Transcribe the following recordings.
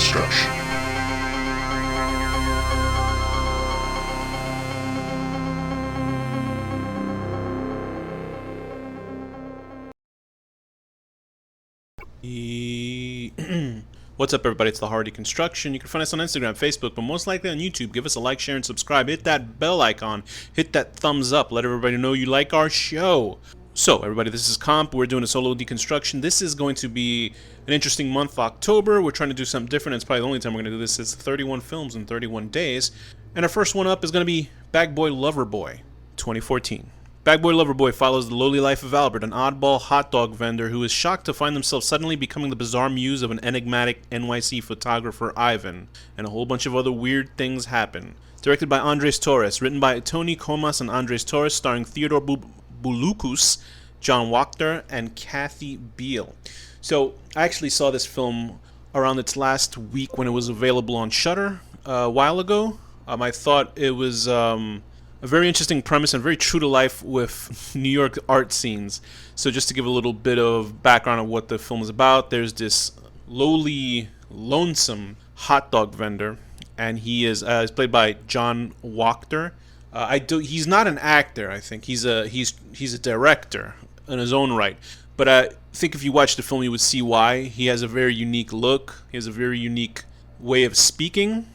HorrorDeconstruction. What's up, everybody? It's the HorrorDeconstruction. You can find us on Instagram, Facebook, but most likely on YouTube. Give us a like, share, and subscribe. Hit that bell icon. Hit that thumbs up. Let everybody know you like our show. So, everybody, this is Komp. We're doing a solo deconstruction. This is going to be an interesting month, October. We're trying to do something different. It's probably the only time we're going to do this. It's 31 films in 31 days. And our first one up is going to be Bag Boy Lover Boy, 2014. Bag Boy Lover Boy follows the lowly life of Albert, an oddball hot dog vendor who is shocked to find himself suddenly becoming the bizarre muse of an enigmatic NYC photographer, Ivan, and a whole bunch of other weird things happen. Directed by Andres Torres, written by Tony Comas and Andres Torres, starring Theodore Bulucus, John Wachter, and Kathy Beale. So, I actually saw this film around its last week when it was available on Shudder a while ago. I thought it was a very interesting premise and very true to life with New York art scenes. So just to give a little bit of background on what the film is about, there's this lowly, lonesome hot dog vendor, and he is played by John Wachter. He's not an actor. I think he's a director in his own right. But I think if you watch the film, you would see why. He has a very unique look. He has a very unique way of speaking.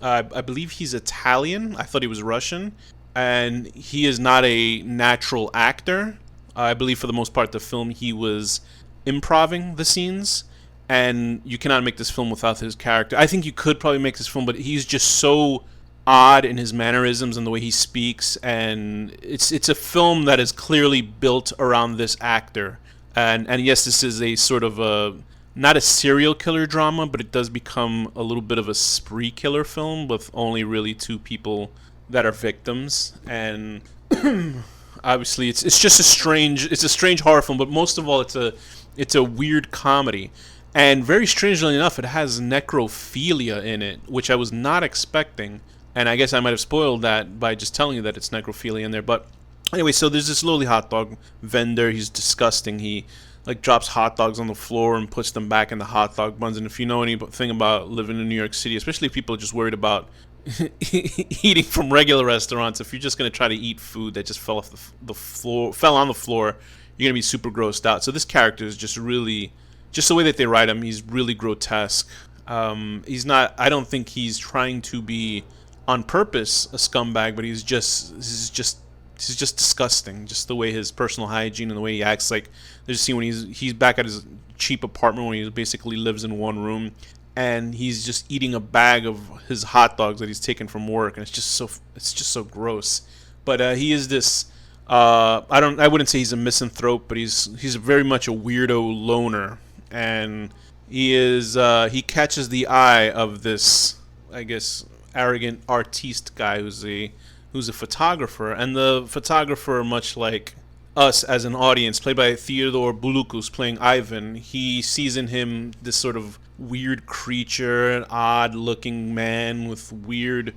I believe he's Italian. I thought he was Russian. And he is not a natural actor. I believe for the most part the film he was improving the scenes. And you cannot make this film without his character. I think you could probably make this film, but he's just so odd in his mannerisms and the way he speaks. And it's a film that is clearly built around this actor. And yes, this is a sort of not a serial killer drama, but it does become a little bit of a spree killer film with only really two people that are victims. And obviously it's just a strange horror film, but most of all it's a weird comedy. And very strangely enough, it has necrophilia in it, which I was not expecting. And I guess I might have spoiled that by just telling you that it's necrophilia in there. But anyway, so there's this lowly hot dog vendor. He's disgusting. He drops hot dogs on the floor and puts them back in the hot dog buns. And if you know anything about living in New York City, especially if people are just worried about eating from regular restaurants, if you're just going to try to eat food that just fell on the floor, you're going to be super grossed out. So this character is just really, just the way that they write him, he's really grotesque. He's not, I don't think he's trying to be on purpose a scumbag, but he's just disgusting. Just the way his personal hygiene and the way he acts. Like there's a scene when he's back at his cheap apartment when he basically lives in one room, and he's just eating a bag of his hot dogs that he's taken from work, and it's just so gross. But he is this I wouldn't say he's a misanthrope, but he's very much a weirdo loner, and he catches the eye of this, I guess, arrogant artiste guy who's a photographer. And the photographer, much like us as an audience, played by Theodore Bulucus playing Ivan, he sees in him this sort of weird creature, an odd looking man with weird,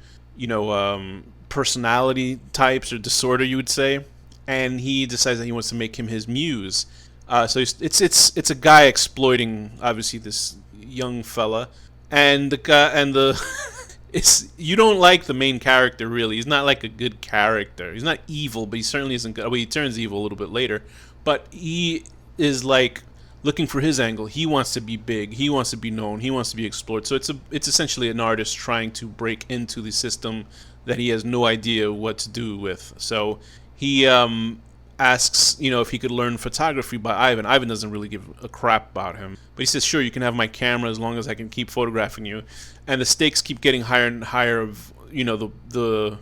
personality types or disorder, you would say. And he decides that he wants to make him his muse. So it's a guy exploiting, obviously, this young fella. And you don't like the main character, really. He's not like a good character. He's not evil, but he certainly isn't good. Well, he turns evil a little bit later. But he is like looking for his angle. He wants to be big. He wants to be known. He wants to be explored. So it's essentially an artist trying to break into the system that he has no idea what to do with. So he asks, if he could learn photography by Ivan. Ivan doesn't really give a crap about him, but he says, sure, you can have my camera as long as I can keep photographing you. And the stakes keep getting higher and higher of, the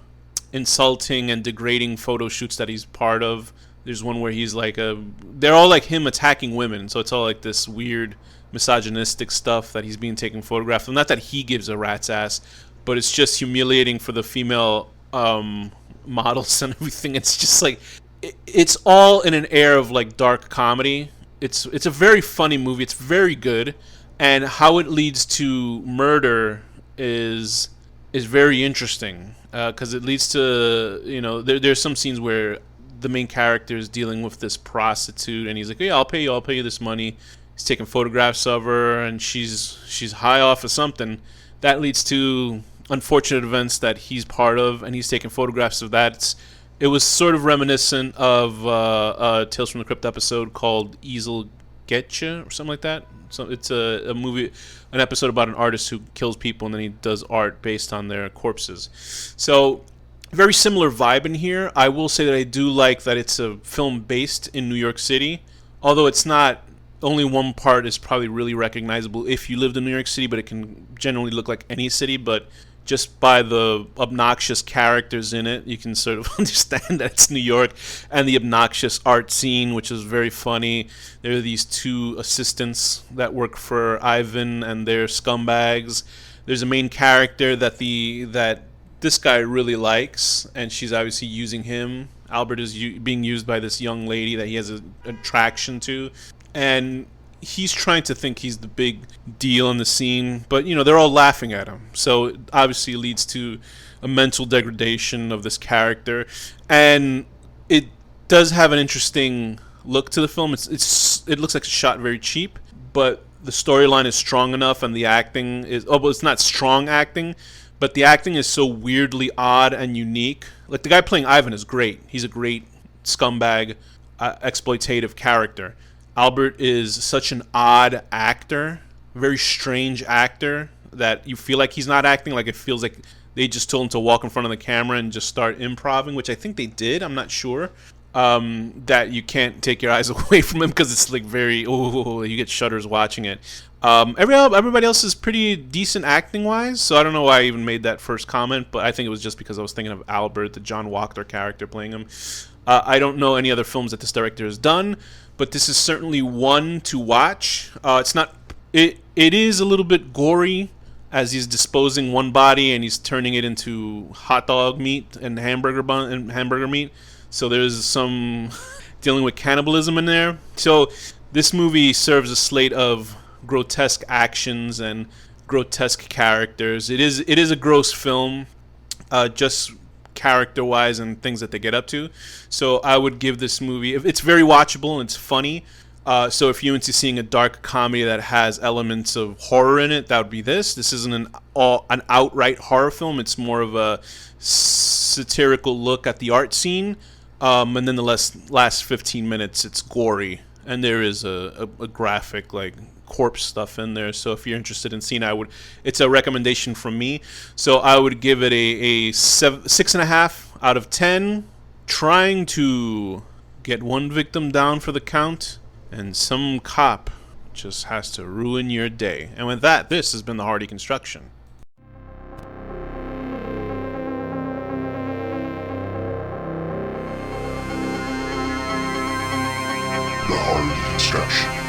insulting and degrading photo shoots that he's part of. There's one where he's they're all like him attacking women, so it's all like this weird misogynistic stuff that he's being taken photographs of. Not that he gives a rat's ass, but it's just humiliating for the female models and everything. It's just like, it's all in an air of dark comedy. It's a very funny movie. It's very good, and how it leads to murder is very interesting, because it leads to there's some scenes where the main character is dealing with this prostitute, and he's like, yeah, I'll pay you this money, He's taking photographs of her, and she's high off of something. That leads to unfortunate events that he's part of, and he's taking photographs of that. It was sort of reminiscent of a Tales from the Crypt episode called Easel Getcha or something like that. So it's a movie, an episode about an artist who kills people and then he does art based on their corpses. So very similar vibe in here. I will say that I do like that it's a film based in New York City, although it's not. Only one part is probably really recognizable if you lived in New York City, but it can generally look like any city. But just by the obnoxious characters in it, you can sort of understand that it's New York, and the obnoxious art scene, which is very funny. There are these two assistants that work for Ivan, and they're scumbags. There's a main character that this guy really likes, and she's obviously using him. Albert is being used by this young lady that he has an attraction to, and he's trying to think he's the big deal in the scene, but they're all laughing at him. So it obviously leads to a mental degradation of this character, and it does have an interesting look to the film. It looks like it's shot very cheap, but the storyline is strong enough, and the acting is it's not strong acting, but the acting is so weirdly odd and unique. Like, the guy playing Ivan is great. He's a great scumbag, exploitative character. Albert is such an odd actor, very strange actor, that you feel like he's not acting. Like, it feels like they just told him to walk in front of the camera and just start improvising, which I think they did. I'm not sure. That you can't take your eyes away from him because it's like very, you get shudders watching it. Everybody else is pretty decent acting wise, so I don't know why I even made that first comment, but I think it was just because I was thinking of Albert, the John Wachter character playing him. I don't know any other films that this director has done, but this is certainly one to watch. It is a little bit gory as he's disposing one body and he's turning it into hot dog meat and hamburger meat. So there's some dealing with cannibalism in there. So this movie serves a slate of grotesque actions and grotesque characters. It is a gross film, just character-wise and things that they get up to. So I would give this movie. It's very watchable and it's funny. So if you're into seeing a dark comedy that has elements of horror in it, that would be this. This isn't an outright horror film. It's more of a satirical look at the art scene. And then the last 15 minutes, it's gory, and there is a graphic like corpse stuff in there. So if you're interested in seeing, it's a recommendation from me. So I would give it a 6.5 out of 10. Trying to get one victim down for the count, and some cop just has to ruin your day. And with that, this has been the HorrorDeconstruction. The HorrorDeconstruction.